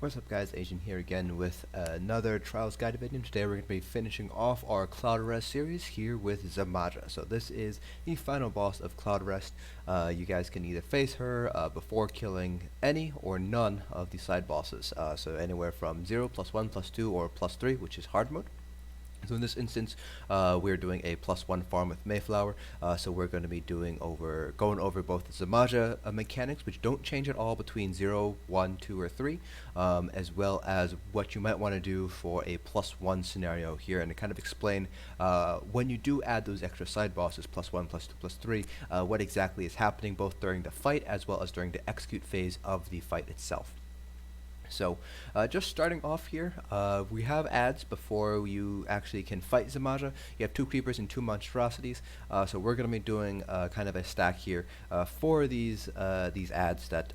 What's up guys, Asian here again with another Trials Guide video. Today we're going to be finishing off our Cloudrest series here with Zamaja. So this is the final boss of Cloudrest. You guys can either face her before killing any or none of the side bosses. So anywhere from 0, +1, +2, or +3, which is hard mode. So in this instance, we're doing a +1 farm with Mayflower, so we're going to be going over both the Zamaja mechanics, which don't change at all between 0, 1, 2, or 3, as well as what you might want to do for a +1 scenario here, and to kind of explain when you do add those extra side bosses, +1, +2, +3, what exactly is happening both during the fight as well as during the execute phase of the fight itself. So, just starting off here, we have ads before you actually can fight Zamaja. You have 2 creepers and 2 monstrosities, so we're going to be doing kind of a stack here for these ads that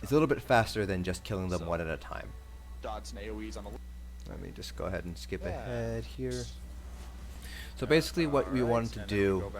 is a little bit faster than just killing them one at a time. Dodge and AoEs on the. Let me just go ahead and skip ahead here. So basically what we wanted to do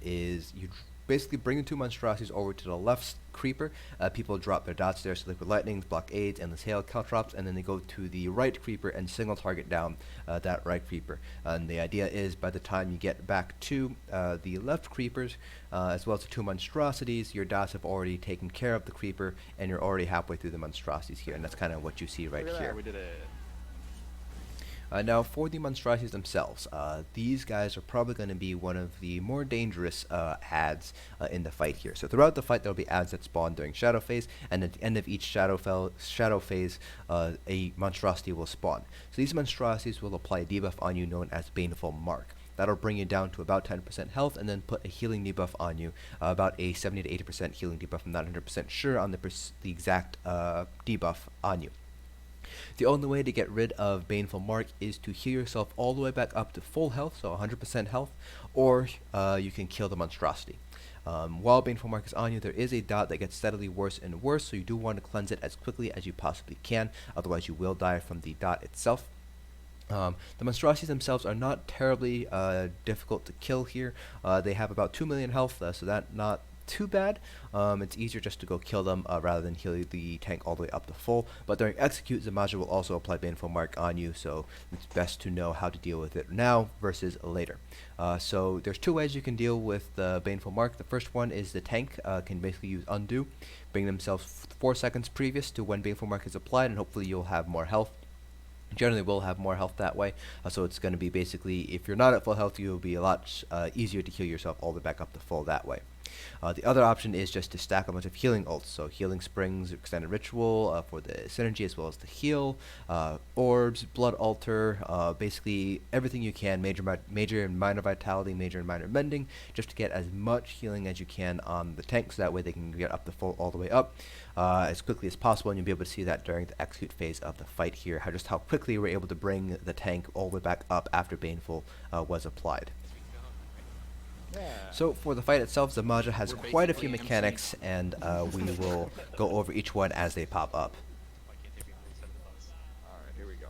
is you basically bring the 2 monstrosities over to the left creeper. People drop their dots there, so liquid lightning, blockades, endless hail, caltrops, and then they go to the right creeper and single target down that right creeper. And the idea is by the time you get back to the left creepers, as well as the 2 monstrosities, your dots have already taken care of the creeper, and you're already halfway through the monstrosities here, and that's kind of what you see right here. We did it. Now for the monstrosities themselves, these guys are probably going to be one of the more dangerous ads in the fight here. So throughout the fight there will be ads that spawn during shadow phase, and at the end of each shadow phase a monstrosity will spawn. So these monstrosities will apply a debuff on you known as Baneful Mark. That'll bring you down to about 10% health, and then put a healing debuff on you, about a 70 to 80% healing debuff. I'm not 100% sure on the exact debuff on you. The only way to get rid of Baneful Mark is to heal yourself all the way back up to full health, so 100% health, or you can kill the monstrosity. While Baneful Mark is on you, there is a dot that gets steadily worse and worse, so you do want to cleanse it as quickly as you possibly can, otherwise you will die from the dot itself. The monstrosities themselves are not terribly difficult to kill here. They have about 2 million health, so that's not too bad. It's easier just to go kill them rather than heal the tank all the way up to full. But during execute, Zamaja will also apply Baneful Mark on you, so it's best to know how to deal with it now versus later. So there's 2 ways you can deal with the Baneful Mark. The first one is the tank can basically use undo, bring themselves 4 seconds previous to when Baneful Mark is applied, and hopefully you'll have more health. Generally will have more health that way, so it's going to be basically, if you're not at full health, you'll be a lot easier to heal yourself all the way back up to full that way. The other option is just to stack a bunch of healing ults, so healing springs, extended ritual for the synergy as well as the heal, orbs, blood altar, basically everything you can, major and minor vitality, major and minor mending, just to get as much healing as you can on the tank, so that way they can get up to full all the way up as quickly as possible, and you'll be able to see that during the execute phase of the fight here, how quickly we're able to bring the tank all the way back up after Baneful was applied. So for the fight itself, Zamaja has quite a few mechanics, and we will go over each one as they pop up. Alright, here we go.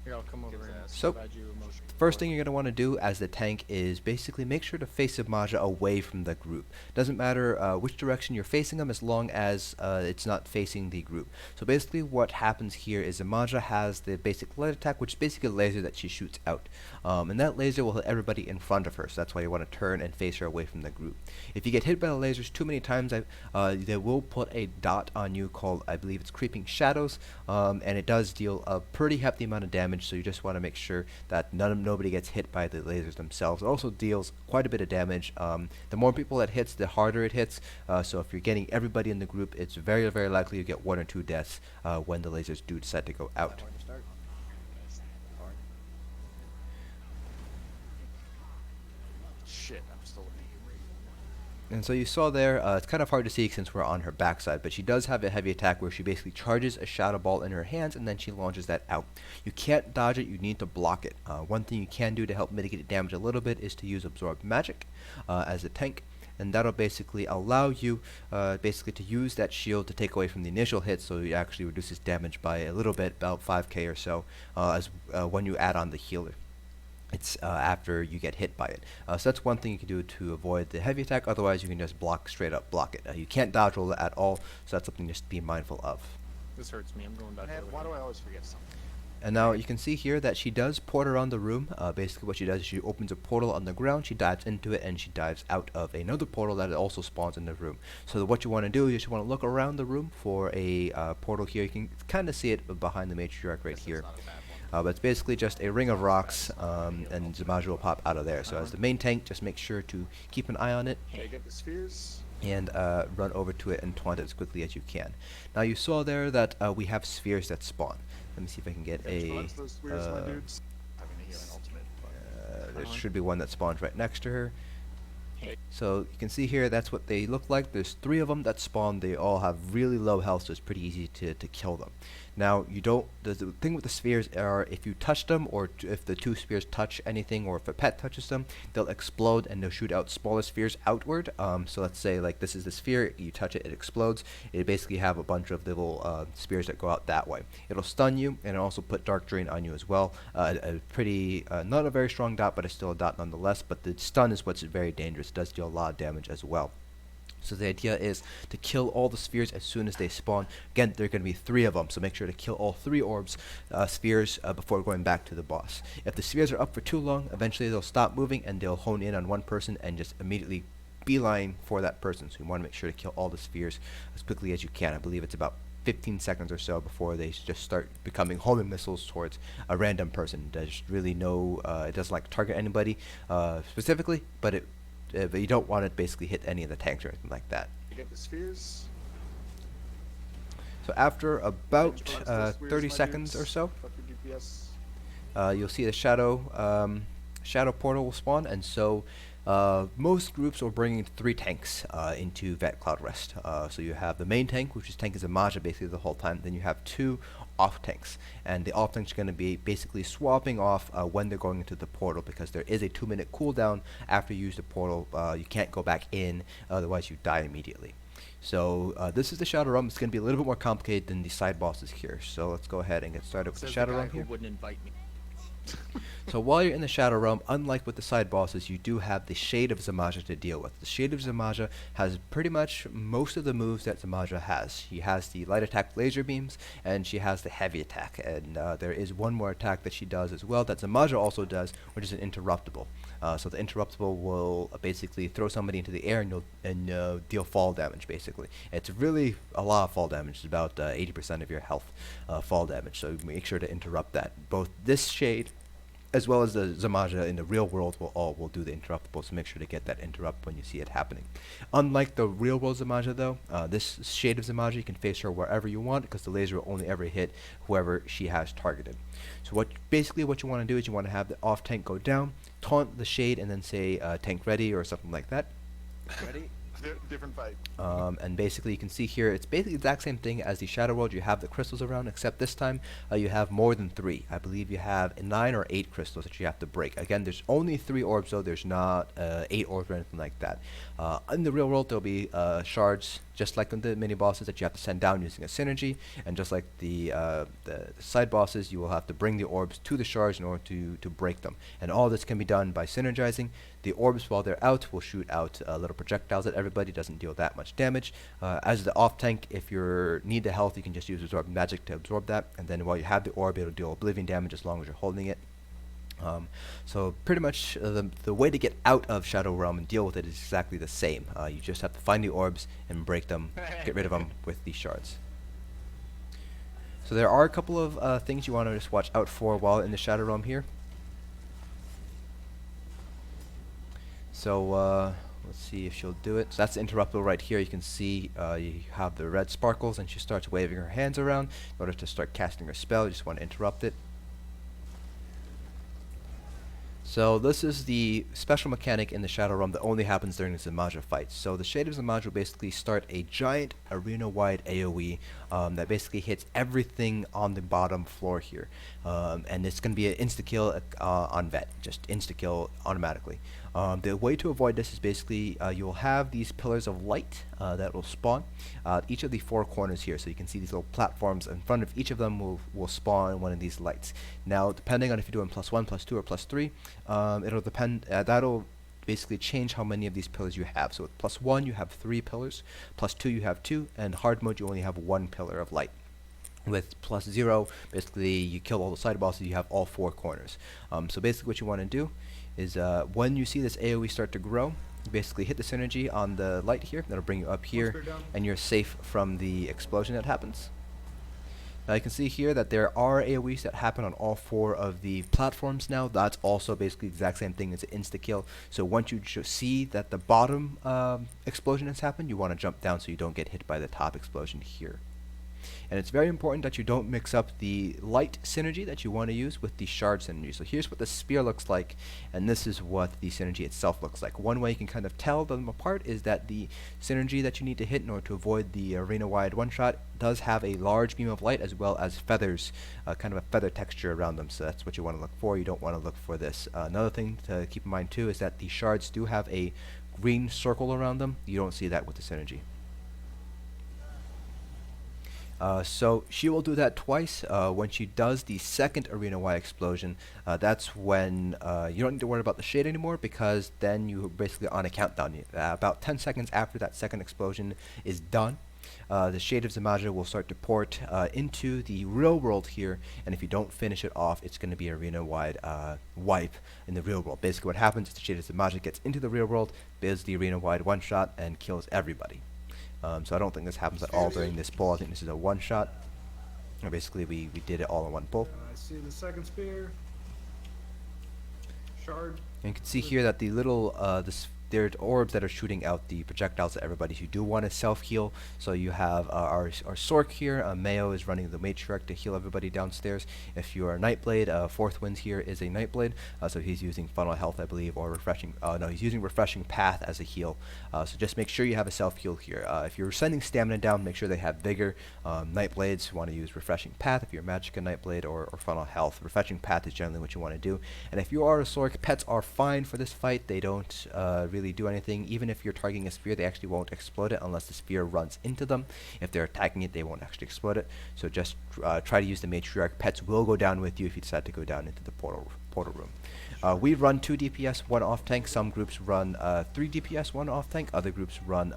Here, I'll come over and So, provide you emotional first thing you're going to want to do as the tank is basically make sure to face Zamaja away from the group. Doesn't matter which direction you're facing them, as long as it's not facing the group. So basically what happens here is Zamaja has the basic light attack, which is basically a laser that she shoots out. And that laser will hit everybody in front of her, so that's why you want to turn and face her away from the group. If you get hit by the lasers too many times, they will put a dot on you called, I believe it's Creeping Shadows, and it does deal a pretty hefty amount of damage, so you just want to make sure that nobody gets hit by the lasers themselves. It also deals quite a bit of damage. The more people it hits, the harder it hits, so if you're getting everybody in the group, it's very, very likely you get 1 or 2 deaths when the lasers do decide to go out. Shit, I'm still. And so you saw there, it's kind of hard to see since we're on her backside, but she does have a heavy attack where she basically charges a shadow ball in her hands and then she launches that out. You can't dodge it, you need to block it. One thing you can do to help mitigate damage a little bit is to use Absorb Magic as a tank, and that'll basically allow you to use that shield to take away from the initial hit, so it actually reduces damage by a little bit, about 5k or so, when you add on the healer. It's after you get hit by it. So that's one thing you can do to avoid the heavy attack. Otherwise, you can just straight up block it. You can't dodge roll it at all, so that's something just to be mindful of. This hurts me. I'm going back Man, over why do here. I always forget something? And now you can see here that she does port around the room. Basically what she does is she opens a portal on the ground, she dives into it, and she dives out of another portal that also spawns in the room. So what you want to do is you want to look around the room for a portal here. You can kind of see it behind the matriarch right Guess here. that's not a bad one. But it's basically just a ring of rocks, and Zamaja will pop out of there. So as the main tank, just make sure to keep an eye on it Okay, get the spheres. and run over to it and taunt it as quickly as you can. Now you saw there that we have spheres that spawn. Let me see if I can get Finish a... lots of those spheres, my dudes. Having a healing ultimate, but there should be one that spawns right next to her. okay. So you can see here, that's what they look like. There's 3 of them that spawn. They all have really low health, so it's pretty easy to kill them. Now, you don't, the thing with the spheres are if you touch them, or if the 2 spheres touch anything, or if a pet touches them, they'll explode and they'll shoot out smaller spheres outward. So let's say like this is the sphere, you touch it, it explodes. It basically have a bunch of little spheres that go out that way. It'll stun you, and it'll also put dark drain on you as well. A pretty, not a very strong dot, but it's still a dot nonetheless. But the stun is what's very dangerous. It does deal a lot of damage as well. So the idea is to kill all the spheres as soon as they spawn. Again, there are going to be 3 of them, so make sure to kill all 3 orbs, spheres, before going back to the boss. If the spheres are up for too long, eventually they'll stop moving and they'll hone in on one person and just immediately beeline for that person. So you want to make sure to kill all the spheres as quickly as you can. I believe it's about 15 seconds or so before they just start becoming homing missiles towards a random person. There's really no, it doesn't like target anybody specifically, but you don't want to basically hit any of the tanks or anything like that. Get the spheres. So after about Finish lots of those spheres, 30 my seconds dudes. or so, Fuck your DPS. you'll see the shadow portal will spawn, and so most groups are bringing 3 tanks into Vet Cloudrest. So you have the main tank, which is tank is a Maja basically the whole time. Then you have 2 off tanks, and the off tanks are going to be basically swapping off when they're going into the portal, because there is a 2-minute cooldown after you use the portal. You can't go back in, otherwise you die immediately. So this is the Shadow Realm. It's going to be a little bit more complicated than the side bosses here. So let's go ahead and get started with the Says Shadow the guy Realm who here. wouldn't invite me. So while you're in the Shadow Realm, unlike with the side bosses, you do have the Shade of Zamaja to deal with. The Shade of Zamaja has pretty much most of the moves that Zamaja has. She has the light attack laser beams, and she has the heavy attack. And there is one more attack that she does as well that Zamaja also does, which is an interruptable. So the interruptable will basically throw somebody into the air and deal fall damage, basically. It's really a lot of fall damage. It's about 80% of your health fall damage, so make sure to interrupt that. Both this Shade as well as the Zamaja in the real world will do the interruptible, so make sure to get that interrupt when you see it happening. Unlike the real world Zamaja though, this Shade of Zamaja, you can face her wherever you want, because the laser will only ever hit whoever she has targeted. So basically what you want to do is you want to have the off tank go down, taunt the Shade, and then say tank ready or something like that. Ready? Different fight. And basically you can see here it's basically the exact same thing as the Shadow World. You have the crystals around, except this time you have more than 3. I believe you have 9 or 8 crystals that you have to break. Again, there's only 3 orbs though. There's not 8 orbs or anything like that. In the real world there'll be shards, just like in the mini bosses, that you have to send down using a synergy, and just like the side bosses, you will have to bring the orbs to the shards in order to break them. And all this can be done by synergizing. The orbs, while they're out, will shoot out little projectiles at everybody. Doesn't deal that much damage. As the off tank, if you need the health, you can just use absorb magic to absorb that, and then while you have the orb, it'll deal oblivion damage as long as you're holding it. So pretty much the way to get out of Shadow Realm and deal with it is exactly the same. You just have to find the orbs and break them, get rid of them with these shards. So there are a couple of things you want to just watch out for while in the Shadow Realm here. So let's see if she'll do it. So that's the interruptible right here. You can see you have the red sparkles, and she starts waving her hands around in order to start casting her spell. You just want to interrupt it. So this is the special mechanic in the Shadow Realm that only happens during the Zamaja fights. So the Shade of Zamaja will basically start a giant arena-wide AoE that basically hits everything on the bottom floor here. And it's going to be an insta-kill on Vet, just insta-kill automatically. The way to avoid this is basically you'll have these pillars of light that will spawn each of the 4 corners here. So you can see these little platforms in front of each of them will spawn one of these lights. Now, depending on if you're doing +1, +2, or +3, it'll depend. That'll basically change how many of these pillars you have. So with +1 you have 3 pillars, +2 you have 2, and hard mode you only have 1 pillar of light. With plus 0, basically you kill all the side bosses, you have all 4 corners. So basically what you want to do is when you see this AoE start to grow, you basically hit the synergy on the light here, that'll bring you up here, and you're safe from the explosion that happens. Now you can see here that there are AoEs that happen on all 4 of the platforms now. That's also basically the exact same thing as an insta-kill. So once you see that the bottom explosion has happened, you want to jump down so you don't get hit by the top explosion here. And it's very important that you don't mix up the light synergy that you want to use with the shard synergy. So here's what the spear looks like, and this is what the synergy itself looks like. One way you can kind of tell them apart is that the synergy that you need to hit in order to avoid the arena-wide one-shot does have a large beam of light as well as feathers, kind of a feather texture around them. So that's what you want to look for. You don't want to look for this. Another thing to keep in mind too is that the shards do have a green circle around them. You don't see that with the synergy. So she will do that twice. When she does the second arena-wide explosion, that's when you don't need to worry about the shade anymore, because then you're basically on a countdown. About 10 seconds after that second explosion is done, the Shade of Zamaja will start to port into the real world here, and if you don't finish it off, it's going to be arena-wide wipe in the real world. Basically what happens is the Shade of Zamaja gets into the real world, builds the arena-wide one-shot, and kills everybody. So I don't think this happens at all during this pull. I think this is a one-shot. Basically, we did it all in one pull. I see the second spear. Shard. And you can see here that the little there are orbs that are shooting out the projectiles at everybody. So you do want to self-heal. So you have our Sork here. Mayo is running the Matriarch to heal everybody downstairs. If you are Nightblade, Fourth Winds here is a Nightblade. So he's using Funnel Health, I believe, or Refreshing. No, he's using Refreshing Path as a heal. So just make sure you have a self-heal here. If you're sending Stamina down, make sure they have Vigor. Nightblades want to use Refreshing Path. If you're Magicka Nightblade or Funnel Health, Refreshing Path is generally what you want to do. And if you are a Sork, pets are fine for this fight. They don't really do anything. Even if you're targeting a sphere, they actually won't explode it unless the sphere runs into them. If they're attacking it, they won't actually explode it. So just try to use the Matriarch. Pets will go down with you if you decide to go down into the portal room. We run 2 DPS, 1 off tank. Some groups run 3 DPS, 1 off tank. Other groups run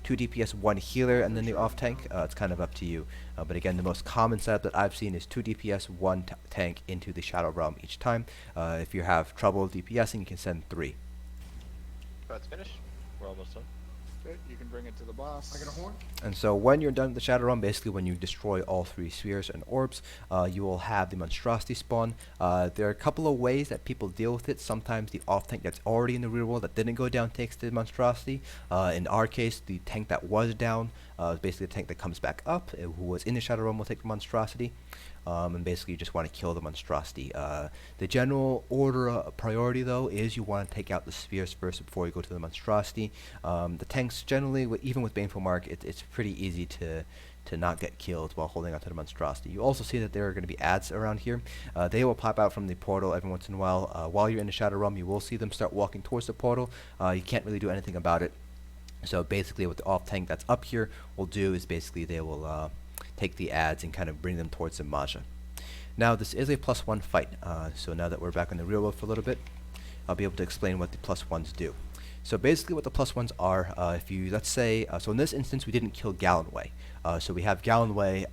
2 DPS, 1 healer, and then the off tank. It's kind of up to you. But again, the most common setup that I've seen is 2 DPS, 1 tank into the Shadow Realm each time. If you have trouble DPSing, you can send 3. That's finished. We're almost done. Good. You can bring it to the boss. I get a horn. And so when you're done with the Shadow Realm, basically when you destroy all 3 spheres and orbs, you will have the Monstrosity spawn. There are a couple of ways that people deal with it. Sometimes the off tank that's already in the real world that didn't go down takes the Monstrosity. In our case, the tank that was down, basically the tank that comes back up, who was in the Shadow Realm, will take the Monstrosity. And basically you just want to kill the Monstrosity. The general order priority though is you want to take out the spheres first before you go to the Monstrosity. The tanks generally, even with Baneful Mark, it's pretty easy to not get killed while holding onto the Monstrosity. You also see that there are going to be ads around here. They will pop out from the portal every once in a while. While you're in the Shadow Realm, you will see them start walking towards the portal. You can't really do anything about it. So basically what the off tank that's up here will do is basically they will take the ads and kind of bring them towards the Maja. Now this is a +1 fight, so now that we're back in the real world for a little bit, I'll be able to explain what the +1s do. So basically what the +1s are, if you, let's say, so in this instance we didn't kill Gallenway, so we have Gallenway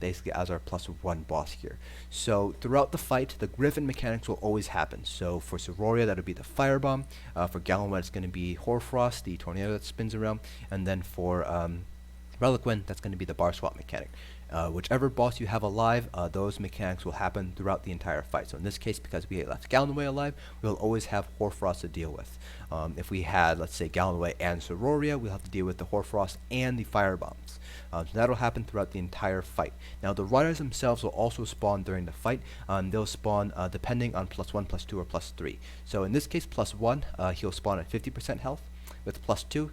basically as our +1 boss here. So throughout the fight, the Griffin mechanics will always happen. So for Sororia, that would be the Firebomb. For Gallenway, it's going to be Hoarfrost, the tornado that spins around, and then for Reliquin, that's going to be the bar swap mechanic. Whichever boss you have alive, those mechanics will happen throughout the entire fight. So in this case, because we left Gallenway alive, we'll always have Hoarfrost to deal with. If we had, let's say, Gallenway and Sororia, we'll have to deal with the Hoarfrost and the Firebombs. So that'll happen throughout the entire fight. Now the Riders themselves will also spawn during the fight. They'll spawn depending on +1, +2, or +3. So in this case, +1, he'll spawn at 50% health. With +2,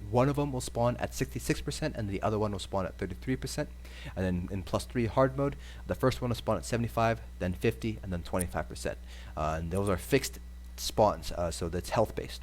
one of them will spawn at 66% and the other one will spawn at 33%. And then in +3 hard mode, the first one will spawn at 75, then 50, and then 25%. And those are fixed spawns, so that's health based.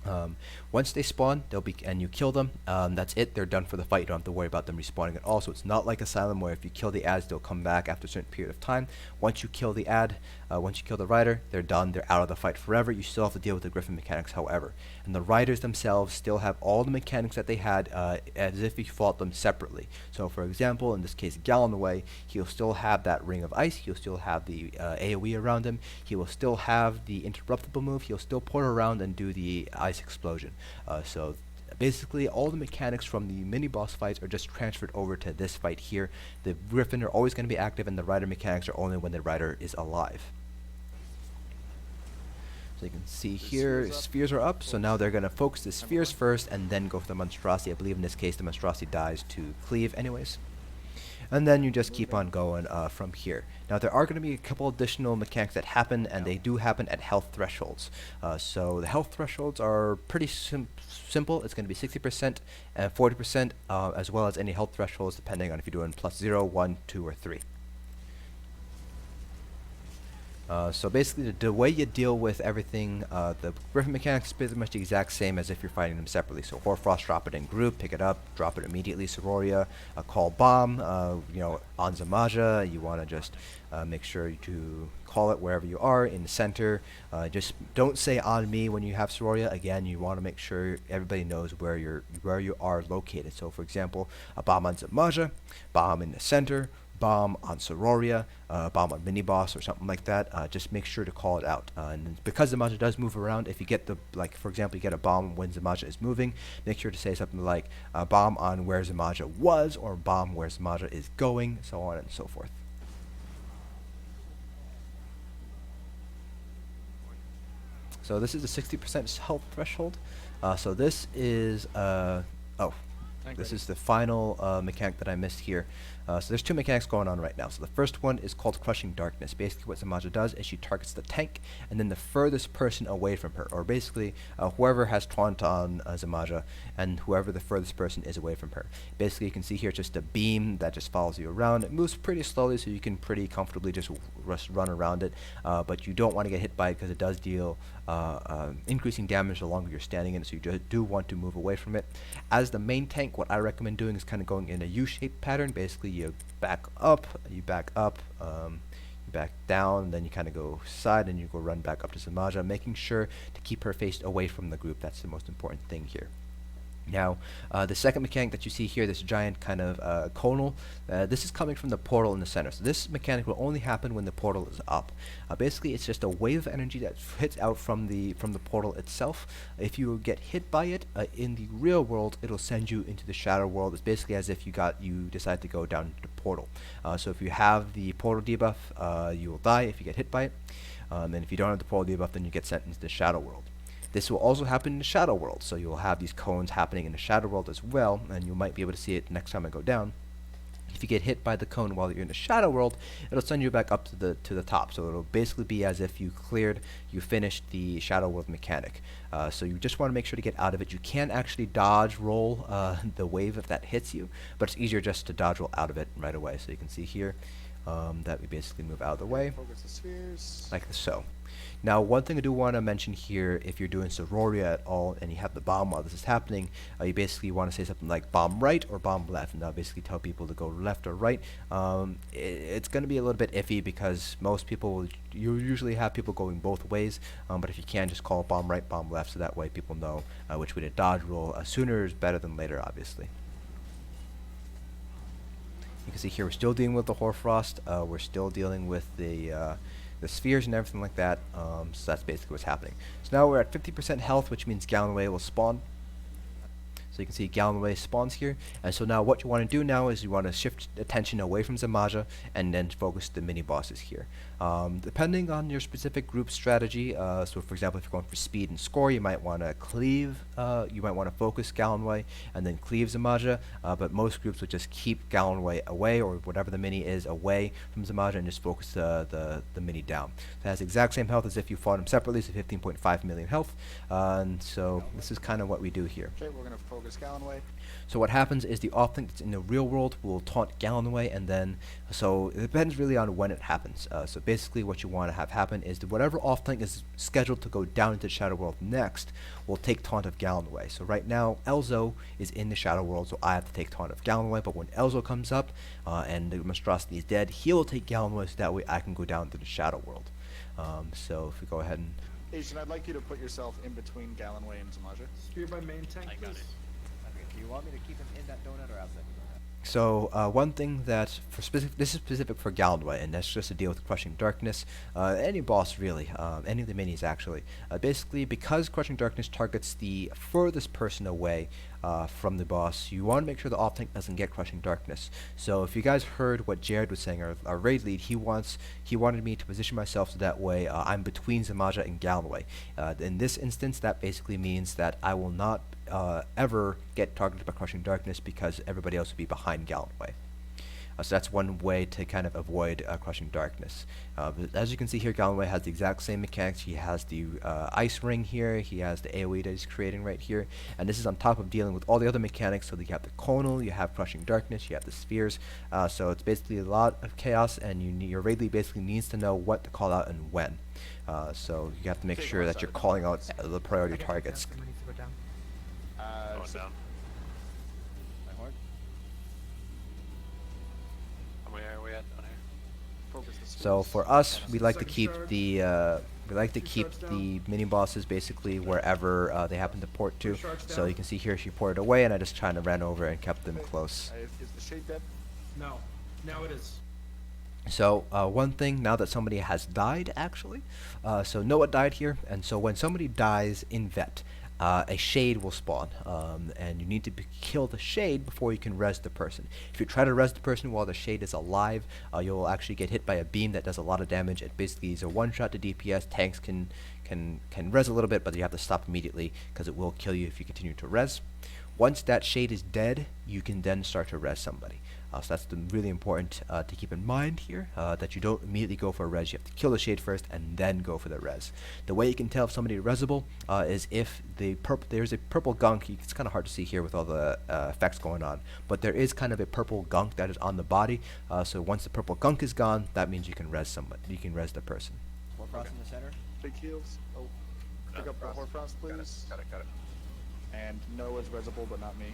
Um, Once they spawn, they'll be and you kill them. That's it. They're done for the fight. You don't have to worry about them respawning at all. So it's not like Asylum where if you kill the ads, they'll come back after a certain period of time. Once you kill the ad, once you kill the rider, they're done. They're out of the fight forever. You still have to deal with the Griffin mechanics, however. And the riders themselves still have all the mechanics that they had as if you fought them separately. So for example, in this case, Gallonway, he'll still have that Ring of Ice. He'll still have the AoE around him. He will still have the interruptable move. He'll still port around and do the ice explosion. So basically all the mechanics from the mini boss fights are just transferred over to this fight here. The Griffin are always going to be active and the rider mechanics are only when the rider is alive. So you can see here, spheres are up, so now they're going to focus the spheres first and then go for the Monstrosity. I believe in this case the Monstrosity dies to cleave anyways. And then you just keep on going from here. Now there are going to be a couple additional mechanics that happen, and they do happen at health thresholds. So the health thresholds are pretty simple. It's going to be 60% and 40%, as well as any health thresholds depending on if you're doing +0, 1, 2, or 3. So basically, the way you deal with everything, the Griffin mechanics is pretty much the exact same as if you're fighting them separately. So Hoarfrost, drop it in group, pick it up, drop it immediately. Sororia, call bomb. On Zamaja, you want to just make sure to call it wherever you are in the center. Just don't say on me when you have Sororia. Again, you want to make sure everybody knows where you are located. So for example, a bomb on Zamaja, bomb in the center, bomb on Sororia, bomb on mini boss or something like that. Just make sure to call it out. And because Zamaja does move around, if you get for example, you get a bomb when Zamaja is moving, make sure to say something like bomb on where Zamaja was or bomb where Zamaja is going, so on and so forth. So this is the 60% health threshold. So this is this is the final mechanic that I missed here. So there's two mechanics going on right now. So the first one is called Crushing Darkness. Basically what Zamaja does is she targets the tank and then the furthest person away from her, or basically whoever has taunt on Zamaja and whoever the furthest person is away from her. Basically you can see here just a beam that just follows you around. It moves pretty slowly so you can pretty comfortably just run around it, but you don't want to get hit by it because it does deal increasing damage the longer you're standing in it, so you do want to move away from it. As the main tank, what I recommend doing is kind of going in a U-shaped pattern. Basically you back up, you back down, then you kind of go side and you go run back up to Zamaja, making sure to keep her faced away from the group. That's the most important thing here. Now, the second mechanic that you see here, this giant kind of conal, this is coming from the portal in the center. So this mechanic will only happen when the portal is up. Basically, it's just a wave of energy that hits out from the portal itself. If you get hit by it in the real world, it'll send you into the shadow world. It's basically as if you decide to go down the portal. So if you have the portal debuff, you will die if you get hit by it. And if you don't have the portal debuff, then you get sent into the shadow world. This will also happen in the shadow world, so you'll have these cones happening in the shadow world as well, and you might be able to see it next time I go down. If you get hit by the cone while you're in the shadow world, it'll send you back up to the top. So it'll basically be as if you finished the shadow world mechanic. So you just want to make sure to get out of it. You can actually dodge roll the wave if that hits you, but it's easier just to dodge roll out of it right away. So you can see here that we basically move out of the way, Focus the spheres. like so. Now, one thing I do want to mention here, if you're doing Sororia at all and you have the bomb while this is happening, you basically want to say something like bomb right or bomb left, and that'll basically tell people to go left or right. It's going to be a little bit iffy because most people, you usually have people going both ways, but if you can, just call bomb right, bomb left, so that way people know which way to dodge roll. Sooner is better than later, obviously. You can see here we're still dealing with the Hoarfrost, we're still dealing with the spheres and everything like that, so that's basically what's happening. So now we're at 50% health, which means Gallonway will spawn. So you can see Gallonway spawns here, and so now what you want to do now is you want to shift attention away from Zamaja and then focus the mini bosses here. Depending on your specific group strategy, so for example, if you're going for speed and score, you might want to cleave, you might want to focus Gallonway and then cleave Zamaja, but most groups would just keep Gallonway away, or whatever the mini is, away from Zamaja and just focus the mini down. So it has the exact same health as if you fought him separately, so 15.5 million health, and so this is kind of what we do here. Okay, we're going to focus Gallonway. So what happens is the off-link that's in the real world will taunt Gallonway, and then, so it depends really on when it happens. So basically basically what you want to have happen is that whatever off tank is scheduled to go down into the Shadow World next will take Taunt of Gallenway. So right now, Elzo is in the Shadow World, so I have to take Taunt of Gallenway, but when Elzo comes up and the Monstrosity is dead, he will take Gallenway, so that way I can go down to the Shadow World. So if we go ahead and... Asian, I'd like you to put yourself in between Gallenway and Zamaja. Spear by main tank, I got please. it. Do you want me to keep him in that donut or outside? So one thing that this is specific for Gallenway, and that's just to deal with Crushing Darkness. Any boss really, any of the minis actually. Basically, because Crushing Darkness targets the furthest person away from the boss, you want to make sure the off tank doesn't get Crushing Darkness. So if you guys heard what Jared was saying, our raid lead, he wanted me to position myself so that way I'm between Zamaja and Gallenway. In this instance, that basically means that I will not ever get targeted by Crushing Darkness because everybody else would be behind Gallenway. So that's one way to kind of avoid Crushing Darkness. But as you can see here, Gallenway has the exact same mechanics. He has the ice ring here, he has the AoE that he's creating right here, and this is on top of dealing with all the other mechanics. So you have the conal, you have Crushing Darkness, you have the spheres. So it's basically a lot of chaos, and your raid lead basically needs to know what to call out and when. So you have to make sure that you're calling out the priority targets. Going down. My horn. Where are we at down here? Focus the So spheres. for us, we like to Second keep shard. the Shards the down. mini bosses basically wherever they happen to port to. Shards So down. you can see here she ported away, and I just kind of ran over and kept them Wait, close. Is the shade dead? No. Now it is. So one thing, now that somebody has died actually, so Noah died here, and so when somebody dies in Vet, a shade will spawn, and you need to kill the shade before you can res the person. If you try to res the person while the shade is alive, you'll actually get hit by a beam that does a lot of damage. It basically is a one-shot to DPS. Tanks can res a little bit, but you have to stop immediately because it will kill you if you continue to res. Once that shade is dead, you can then start to res somebody. So that's really important to keep in mind here, that you don't immediately go for a res. You have to kill the shade first and then go for the res. The way you can tell if somebody is resable is if there's a purple gunk. It's kind of hard to see here with all the effects going on, but there is kind of a purple gunk that is on the body. So once the purple gunk is gone, that means you can res somebody. You can res the person. More frost in the center. Big heals. Oh, pick up the Horfrost, please. Got it. And Noah's resible, but not me.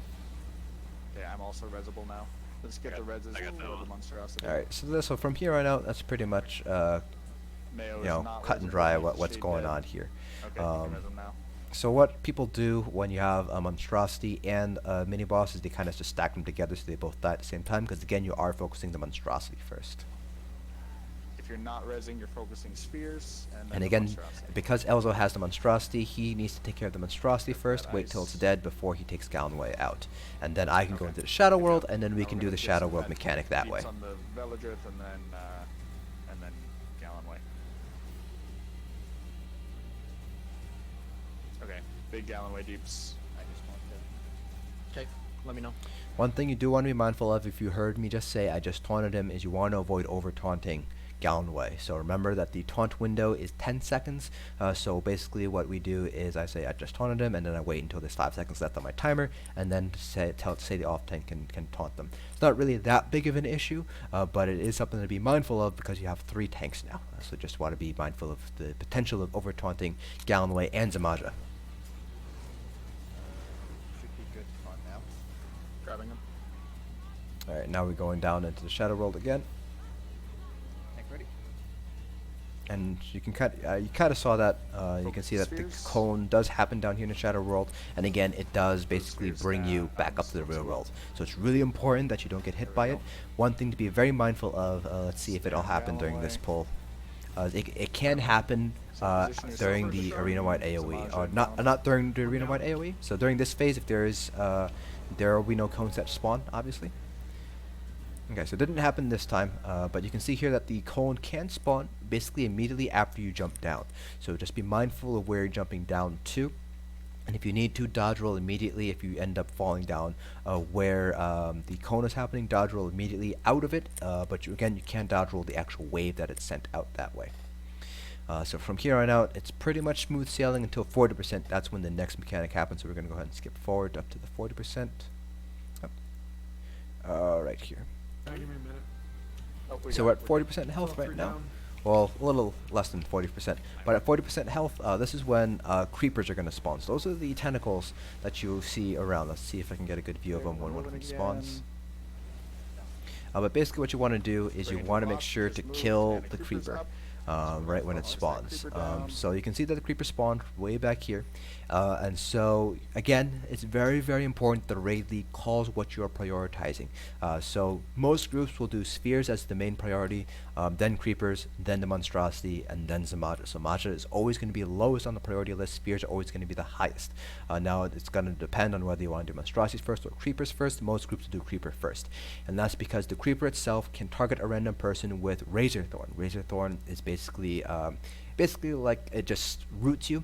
Okay, I'm also resible now. Let's get the reses I got for Noah. the Monstrosity. All right. So from here on out, that's pretty much Mayo you is know, not cut and resible, dry makes what's shade going dead. on here. Okay, you can res them now. So what people do when you have a Monstrosity and a mini boss is they kind of just stack them together so they both die at the same time, because again you are focusing the Monstrosity first. If you're not resing, you're focusing spheres, and then And the again, Monstrosity. because Elzo has the Monstrosity, he needs to take care of the Monstrosity first, that wait till it's ice. dead before he takes Gallenway out. And then I can go Okay. into the Shadow Good World, job. and then we Now can we're do gonna the get Shadow some World bad mechanic that way. beats on the Veladrith and then Gallenway. Okay, big Gallenway deeps. I just want to. Okay, let me know. One thing you do want to be mindful of, if you heard me just say I just taunted him, is you want to avoid over-taunting Gallenway. So remember that the taunt window is 10 seconds. So basically what we do is I say I just taunted him, and then I wait until there's 5 seconds left on my timer, and then say the off tank can taunt them. It's not really that big of an issue, but it is something to be mindful of because you have 3 tanks now. So just want to be mindful of the potential of over-taunting Gallenway and Zamaja. Should be good on now. Grabbing him. Alright, now we're going down into the Shadow World again. Tank ready? And you can you kind of saw that. You can see that the Spheres. cone does happen down here in the Shadow World, and again, it does basically spheres bring you down, back up to the real so- world. So it's really important that you don't get hit by we it. go. One thing to be very mindful of. Let's see if it'll happen during this Gallenway. pull. It can happen position yourself during for the the arena-wide shard. AoE, Zamaja or and not Gallenway. during the arena-wide AoE. So during this phase, if there is, there will be no cones that spawn, obviously. Okay, so it didn't happen this time, but you can see here that the cone can spawn basically immediately after you jump down. So just be mindful of where you're jumping down to. And if you need to, dodge roll immediately. If you end up falling down where the cone is happening, dodge roll immediately out of it. But again, you can't dodge roll the actual wave that it's sent out that way. So from here on out, it's pretty much smooth sailing until 40%. That's when the next mechanic happens. So we're going to go ahead and skip forward up to the 40%. Right here. Give me a minute. Oh, we So got we're it. at 40% health All three right now. down. Well, a little less than 40%. But at 40% health, this is when creepers are going to spawn. So those are the tentacles that you see around. Let's see if I can get a good view of Okay, them we're when one of moving them spawns. again. But basically what you want to do is you Bring it want to to make lock, sure just to moved, kill and the the creeper's creeper up. So we're right gonna when it focus that spawns. creeper down. So you can see that the creeper spawned way back here. And so again, it's very, very important that the raid lead calls what you are prioritizing. So most groups will do spheres as the main priority, then creepers, then the monstrosity, and then Zamaja. So Zamaja is always going to be lowest on the priority list. Spheres are always going to be the highest. Now it's going to depend on whether you want to do monstrosities first or creepers first. Most groups will do creeper first, and that's because the creeper itself can target a random person with razor thorn. Razor thorn is basically like it just roots you.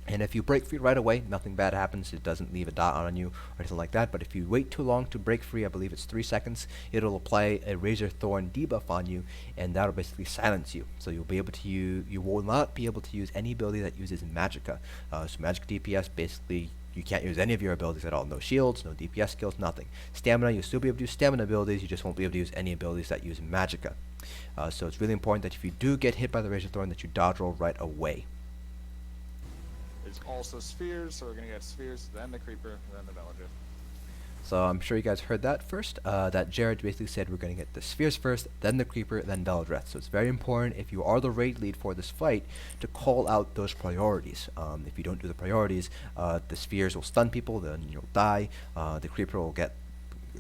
And if you break free right away, nothing bad happens. It doesn't leave a dot on you or anything like that. But if you wait too long to break free, I believe it's 3 seconds, it'll apply a Razor Thorn debuff on you, and that'll basically silence you. So you'll be able to you will not be able to use any ability that uses Magicka. So Magic DPS, basically, you can't use any of your abilities at all. No shields, no DPS skills, nothing. Stamina, you'll still be able to use stamina abilities, you just won't be able to use any abilities that use Magicka. So it's really important that if you do get hit by the Razor Thorn, that you dodge roll right away. There's also spheres, so we're gonna get spheres, then the creeper, then the villager. So I'm sure you guys heard that first, that Jared basically said we're going to get the spheres first, then the creeper, then Cloudrest. So it's very important, if you are the raid lead for this fight, to call out those priorities. If you don't do the priorities, the spheres will stun people, then you'll die. The creeper will get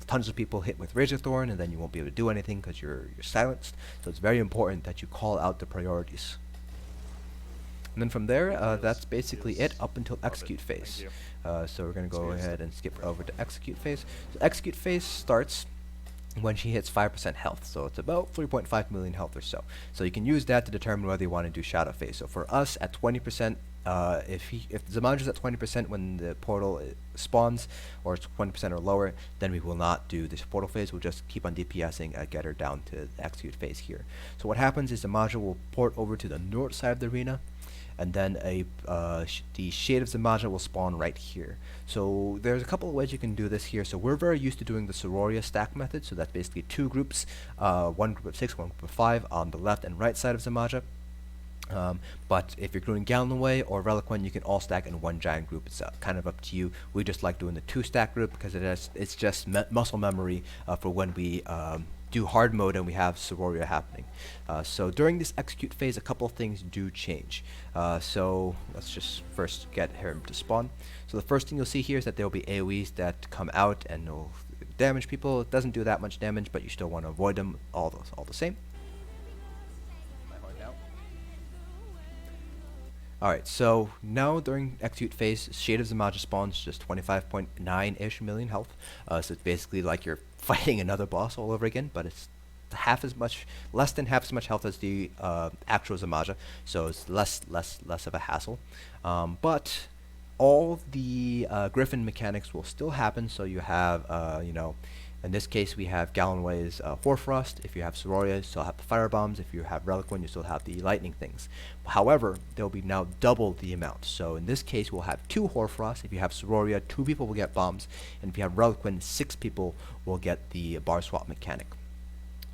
tons of people hit with Razor Thorn, and then you won't be able to do anything because you're silenced. So it's very important that you call out the priorities. And then from there, that's basically it up until execute phase. So we're going to go ahead and skip over to execute phase. So execute phase starts when she hits 5% health, so it's about 3.5 million health or so. So you can use that to determine whether you want to do shadow phase. So for us at 20%, if Zamaja's at 20% when the portal spawns, or it's 20% or lower, then we will not do this portal phase. We'll just keep on DPSing, get her down to the execute phase here. So what happens is Zamaja will port over to the north side of the arena, and then the Shade of Zamaja will spawn right here. So there's a couple of ways you can do this here. So we're very used to doing the Sororia stack method, so that's basically 2 groups, one group of 6, one group of 5 on the left and right side of Zamaja. But if you're doing Gallenway or Reliquin, you can all stack in one giant group. It's kind of up to you. We just like doing the 2 stack group because it's just muscle memory for when we do hard mode and we have Sororia happening. So during this execute phase, a couple of things do change. So let's just first get her to spawn. So the first thing you'll see here is that there will be AoEs that come out and will damage people. It doesn't do that much damage, but you still want to avoid them all the same. Alright, so now during execute phase, Shade of Zamaja spawns just 25.9-ish million health. So it's basically like you're fighting another boss all over again, but it's less than half as much health as the actual Zamaja, so it's less of a hassle. But all the Griffin mechanics will still happen, so you have, in this case, we have Gallenway's Hoarfrost. If you have Sororia, you still have the Fire Bombs. If you have Reliquin, you still have the Lightning things. However, there will be now double the amount. So in this case, we'll have 2 Hoarfrost. If you have Sororia, 2 people will get bombs. And if you have Reliquin, 6 people will get the bar swap mechanic.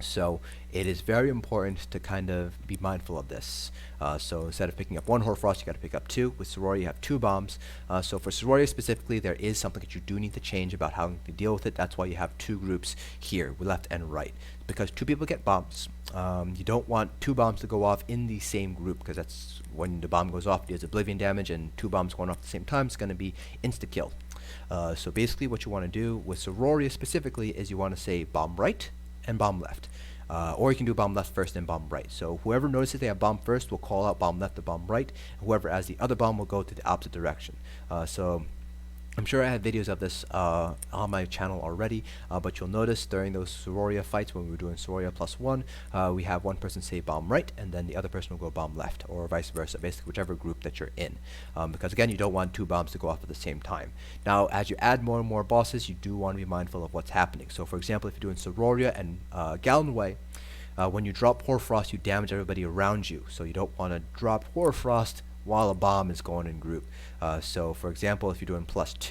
So it is very important to kind of be mindful of this. So instead of picking up 1 Hoarfrost, you got to pick up 2. With Sororia, you have 2 bombs. So for Sororia specifically, there is something that you do need to change about how to deal with it. That's why you have 2 groups here, left and right. Because 2 people get bombs. You don't want 2 bombs to go off in the same group, because that's when the bomb goes off, it does Oblivion damage, and 2 bombs going off at the same time is going to be insta-kill. So basically what you want to do with Sororia specifically is you want to say bomb right and bomb left. Or you can do bomb left first and bomb right. So whoever notices they have bomb first will call out bomb left to bomb right. Whoever has the other bomb will go to the opposite direction. So I'm sure I have videos of this on my channel already, but you'll notice during those Sororia fights when we were doing Sororia +1, we have one person say bomb right, and then the other person will go bomb left, or vice versa, basically whichever group that you're in. Because again, you don't want 2 bombs to go off at the same time. Now, as you add more and more bosses, you do want to be mindful of what's happening. So for example, if you're doing Sororia and Gallenway, when you drop Hoarfrost, you damage everybody around you. So you don't want to drop Hoarfrost while a bomb is going in group. So for example, if you're doing +2,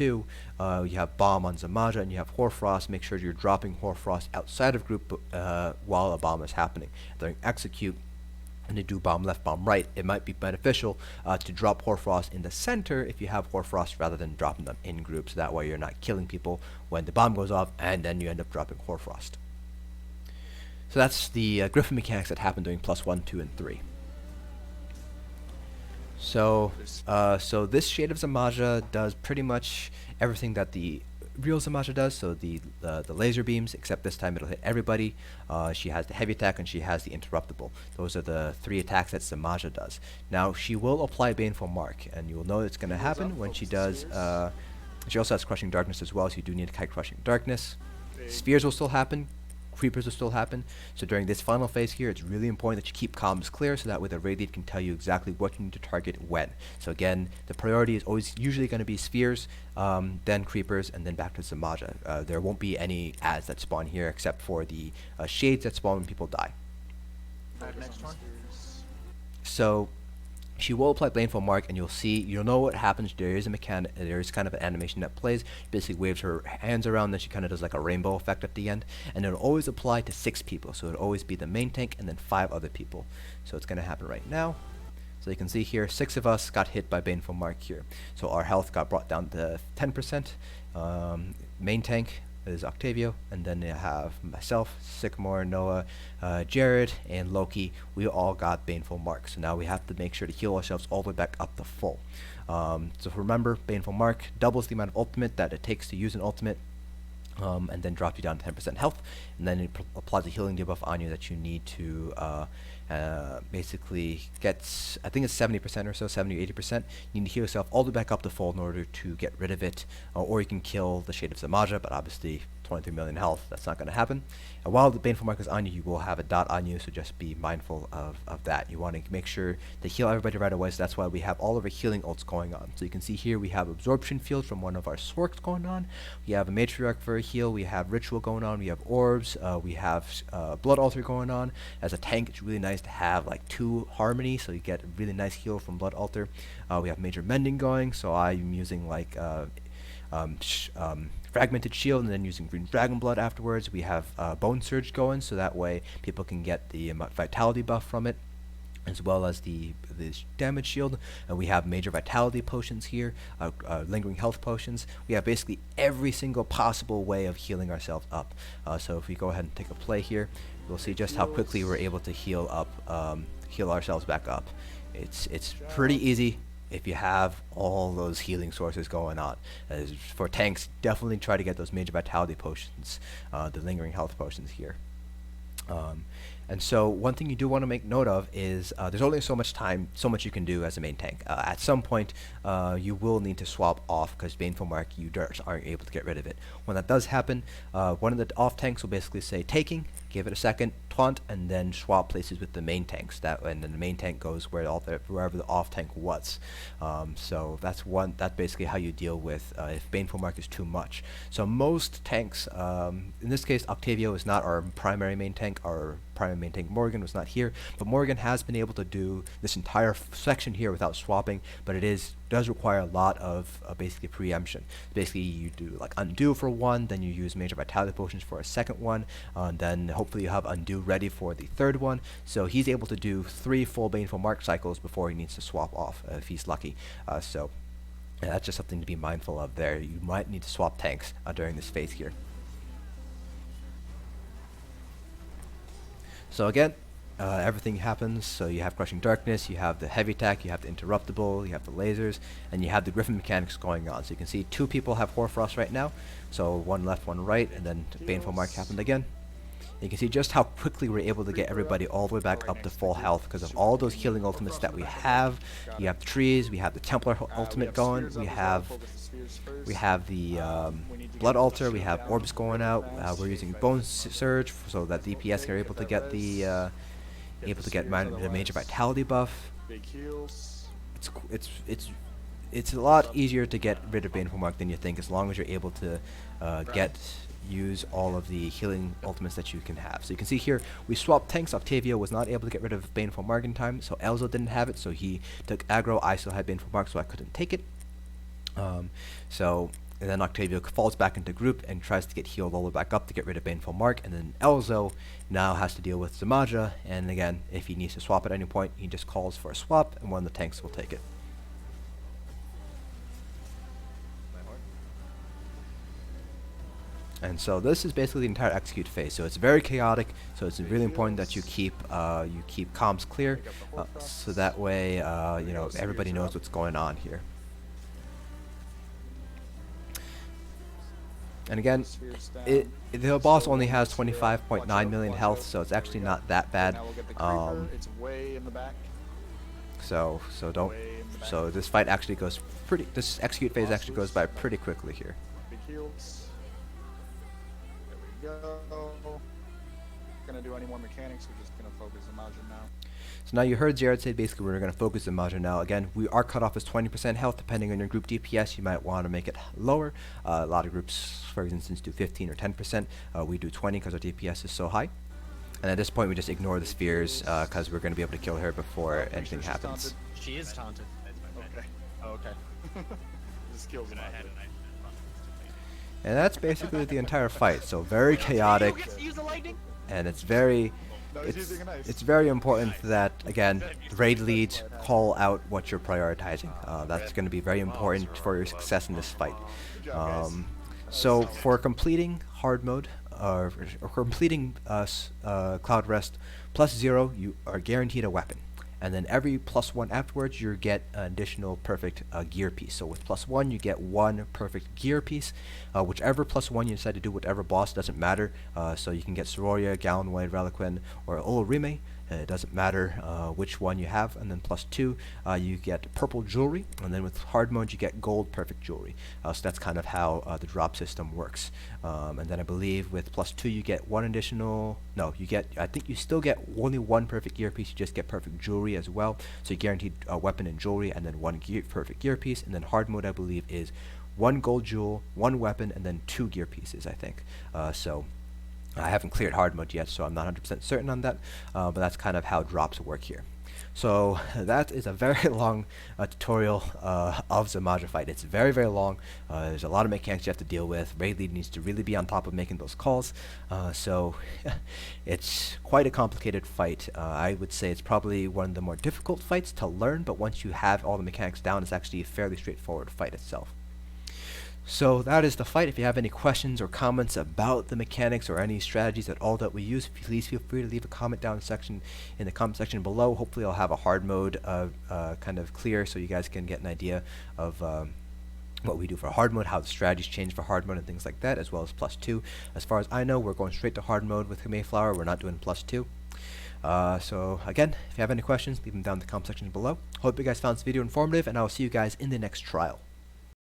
you have bomb on Zamaja and you have Hoarfrost, make sure you're dropping Hoarfrost outside of group while a bomb is happening. During execute, and they do bomb left, bomb right, it might be beneficial to drop Hoarfrost in the center if you have Hoarfrost rather than dropping them in groups. That way you're not killing people when the bomb goes off and then you end up dropping Hoarfrost. So that's the Griffin mechanics that happen during +1, 2, and 3. So, so this Shade of Zamaja does pretty much everything that the real Zamaja does. So the laser beams, except this time it'll hit everybody. She has the heavy attack and she has the interruptable. Those are the 3 attacks that Zamaja does. Now she will apply Baneful Mark, and you will know it's going to happen when she does. She also has Crushing Darkness as well, so you do need to kite Crushing Darkness. Spheres will still happen. Creepers will still happen. So during this final phase here, it's really important that you keep comms clear so that way the Radiant can tell you exactly what you need to target when. So again, the priority is always usually going to be spheres, then creepers, and then back to Zamaja. There won't be any ads that spawn here except for the shades that spawn when people die. Next one. So she will apply Baneful Mark, and you'll know what happens. There is a mechanic, there is kind of an animation that plays. She basically waves her hands around, then she kind of does like a rainbow effect at the end, and it'll always apply to 6 people. So it'll always be the main tank and then 5 other people. So it's going to happen right now. So you can see here, 6 of us got hit by Baneful Mark here. So our health got brought down to 10%. Main tank is Octavio, and then you have myself, Sycamore, Noah, Jared, and Loki. We all got Baneful Mark, so now we have to make sure to heal ourselves all the way back up to full. So remember, Baneful Mark doubles the amount of ultimate that it takes to use an ultimate, and then drops you down to 10% health, and then it applies a healing debuff on you that you need to basically get, I think it's 70% or so, 70 or 80%. You need to heal yourself all the way back up to full in order to get rid of it, or you can kill the Shade of Zamaja, but obviously 23 million health, that's not going to happen. And while the Baneful Mark is on you, you will have a dot on you, so just be mindful of that. You want to make sure to heal everybody right away, so that's why we have all of our healing ults going on. So you can see here we have Absorption Field from one of our Sorks going on, we have a Matriarch for a heal, we have Ritual going on, we have Orbs, we have Blood Altar going on. As a tank, it's really nice to have like 2 Harmony, so you get a really nice heal from Blood Altar. We have Major Mending going, so I'm using like Fragmented Shield and then using Green Dragon Blood afterwards. We have Bone Surge going, so that way people can get the Vitality buff from it, as well as the damage shield. And we have major vitality potions here, lingering health potions. We have basically every single possible way of healing ourselves up. So if we go ahead and take a play here, we'll see just how quickly we're able to heal ourselves back up. It's pretty easy if you have all those healing sources going on. For tanks, definitely try to get those major vitality potions, the lingering health potions here. And so one thing you do want to make note of is there's only so much you can do as a main tank. At some point, you will need to swap off because Baneful Mark, you just aren't able to get rid of it. When that does happen, one of the off tanks will basically say taking, give it a second, taunt, and then swap places with the main tanks. And then the main tank goes wherever the off tank was. So that's basically how you deal with if Baneful Mark is too much. So most tanks, in this case, Octavio is not our primary main tank. Our primary main tank Morgan was not here, but Morgan has been able to do this entire section here without swapping, but it does require a lot of basically preemption. Basically, you do like undo for one, then you use major vitality potions for a second one, then hopefully you have undo ready for the third one. So he's able to do 3 full Baneful Mark cycles before he needs to swap off if he's lucky. So that's just something to be mindful of there. You might need to swap tanks during this phase here. So again, everything happens. So you have Crushing Darkness, you have the heavy attack, you have the interruptable, you have the lasers, and you have the Griffin mechanics going on. So you can see 2 people have Hoarfrost right now. So 1 left, 1 right, and then Baneful Mark happened again. You can see just how quickly we're able to get everybody all the way back up to full health because of all those healing ultimates that we have. You have the trees, we have the Templar ultimate going, we have the Blood Altar, we have Orbs going out. We're using Bone Surge so that DPS are able to get the major vitality buff. It's a lot easier to get rid of Baneful Mark than you think, as long as you're able to use all of the healing ultimates that you can have. So you can see here, we swapped tanks. Octavio was not able to get rid of Baneful Mark in time, so Elzo didn't have it, so he took aggro. I still had Baneful Mark, so I couldn't take it. So And then Octavio falls back into group and tries to get healed all the way back up to get rid of Baneful Mark. And then Elzo now has to deal with Zamaja. And again, if he needs to swap at any point, he just calls for a swap, and one of the tanks will take it. And so this is basically the entire execute phase. So it's very chaotic. So it's really important that you keep comms clear, so that way you know, everybody knows what's going on here. And again, the boss only has 25.9 million health, so it's actually not that bad. It's way in the back. So this fight actually goes this execute phase actually goes by pretty quickly here. Big heals. There we go. Gonna do any more mechanics, we're just gonna focus on Majin now. So now you heard Jared say basically we're going to focus on Majin now. Again, our cutoff is 20% health. Depending on your group DPS, you might want to make it lower. A lot of groups, for instance, do 15 or 10%. We do 20 because our DPS is so high. And at this point, we just ignore the spheres because we're going to be able to kill her before anything happens. She is taunted. Okay. Oh, okay. This kills me. And that's basically the entire fight. So very chaotic, and it's very... It's very important that, again, raid leads call out what you're prioritizing. That's going to be very important for your success in this fight. So for completing hard mode, or completing Cloudrest +0, you are guaranteed a weapon. And then every +1 afterwards, you get an additional perfect gear piece. So with +1, you get one perfect gear piece. Whichever +1 you decide to do, whatever boss, doesn't matter. So you can get Sororia, Gallenwide, Reliquin, or Olorime. It doesn't matter which one you have. And then +2, you get purple jewelry. And then with hard mode, you get gold perfect jewelry. So that's kind of how the drop system works. And then I believe with +2, you get one additional... No, you get... I think you still get only one perfect gear piece. You just get perfect jewelry as well. So you guaranteed a weapon and jewelry, and then one perfect gear piece. And then hard mode, I believe, is one gold jewel, one weapon, and then 2 gear pieces, I think. So... I haven't cleared hard mode yet, so I'm not 100% certain on that, but that's kind of how drops work here. So that is a very long tutorial of the Zamaja fight. It's very, very long. There's a lot of mechanics you have to deal with. Raid lead needs to really be on top of making those calls. So it's quite a complicated fight. I would say it's probably one of the more difficult fights to learn, but once you have all the mechanics down, it's actually a fairly straightforward fight itself. So that is the fight. If you have any questions or comments about the mechanics or any strategies at all that we use, please feel free to leave a comment down in the comment section below. Hopefully I'll have a hard mode kind of clear so you guys can get an idea of what we do for hard mode, how the strategies change for hard mode and things like that, as well as +2. As far as I know, we're going straight to hard mode with Mayflower. We're not doing +2. So again, if you have any questions, leave them down in the comment section below. Hope you guys found this video informative, and I will see you guys in the next trial.